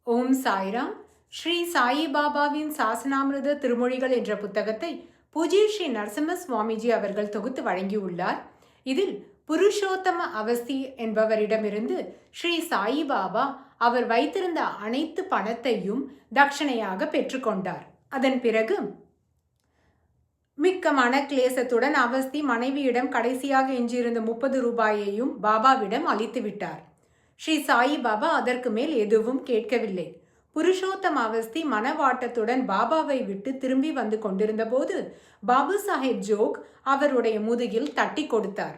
ஓம் சாய்ராம். ஸ்ரீ சாயி பாபாவின் சாசனாமிருத திருமொழிகள் என்ற புத்தகத்தை பூஜ்ய ஸ்ரீ நரசிம்ம சுவாமிஜி அவர்கள் தொகுத்து வழங்கியுள்ளார். இதில் புருஷோத்தம அவஸ்தி என்பவரிடமிருந்து ஸ்ரீ சாயி பாபா அவர் வைத்திருந்த அனைத்து பணத்தையும் தட்சணையாக பெற்றுக்கொண்டார். அதன் பிறகு மிக்க மனக்லேசத்துடன் அவஸ்தி மனைவியிடம் கடைசியாக எஞ்சியிருந்த 30 ரூபாயையும் பாபாவிடம் அளித்து விட்டார். ஸ்ரீ சாயி பாபா அதற்கு மேல் எதுவும் கேட்கவில்லை. புருஷோத்தம அவஸ்தி மனவாட்டத்துடன் பாபாவை விட்டு திரும்பி வந்து கொண்டிருந்த போது பாபு சாஹேப் ஜோக் அவருடைய முதுகில் தட்டி கொடுத்தார்.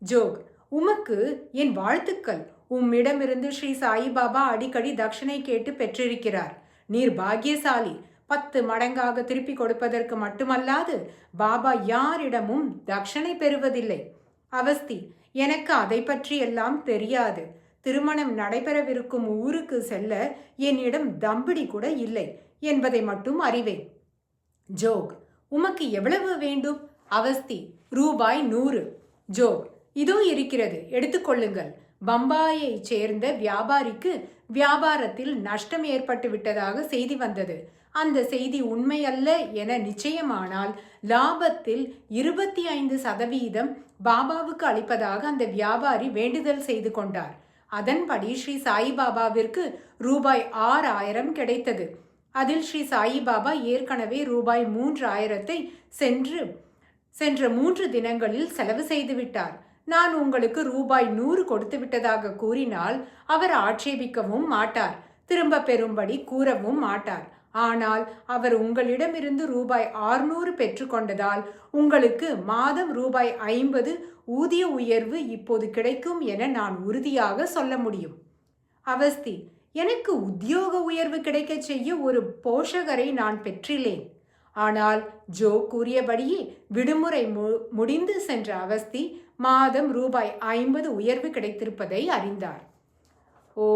ஜோக், உமக்கு என் வாழ்த்துக்கள். உம்மிடமிருந்து ஸ்ரீ சாயி பாபா அடிக்கடி தட்சணை கேட்டு பெற்றிருக்கிறார். நீர் பாக்கியசாலி. 10 மடங்காக திருப்பி கொடுப்பதற்கு மட்டுமல்லாது பாபா யாரிடமும் தட்சணை பெறுவதில்லை. அவஸ்தி, எனக்கு அதை பற்றி எல்லாம் தெரியாது. திருமணம் நடைபெறவிருக்கும் ஊருக்கு செல்ல என்னிடம் தம்பிடி கூட இல்லை என்பதை மட்டும் அறிவேன். ஜோக், உமக்கு எவ்வளவு வேண்டும்? அவஸ்தி, ரூபாய் 100. ஜோக், இதோ இருக்கிறது, எடுத்துக்கொள்ளுங்கள். பம்பாயை சேர்ந்த வியாபாரிக்கு வியாபாரத்தில் நஷ்டம் ஏற்பட்டு விட்டதாக செய்தி வந்தது. அந்த செய்தி உண்மையல்ல என நிச்சயமானால் லாபத்தில் 25% பாபாவுக்கு அளிப்பதாக அந்த வியாபாரி வேண்டுதல் செய்து கொண்டார். அதன்படி ஸ்ரீ சாயிபாபாவிற்கு ரூபாய் 6000 கிடைத்தது. அதில் ஸ்ரீ சாயிபாபா ஏற்கனவே ரூபாய் 3000 சென்ற 3 தினங்களில் செலவு செய்து விட்டார். நான் உங்களுக்கு ரூபாய் 100 கொடுத்து விட்டதாக கூறினால் அவர் ஆட்சேபிக்கவும் மாட்டார், திரும்ப பெறும்படி கூறவும் மாட்டார். ஆனால் அவர் உங்களிடமிருந்து ரூபாய் 600 பெற்றுக்கொண்டதால் உங்களுக்கு மாதம் ரூபாய் 50 ஊதிய உயர்வு இப்போது கிடைக்கும் என நான் உறுதியாக சொல்ல முடியும். அவஸ்தி, எனக்கு உத்தியோக உயர்வு கிடைக்க செய்ய ஒரு போஷகரை நான் பெற்றில்லேன். ஆனால் ஜோ கூறியபடியே விடுமுறை முடிந்து சென்ற அவஸ்தி மாதம் ரூபாய் 50 உயர்வு கிடைத்திருப்பதை அறிந்தார். ஓ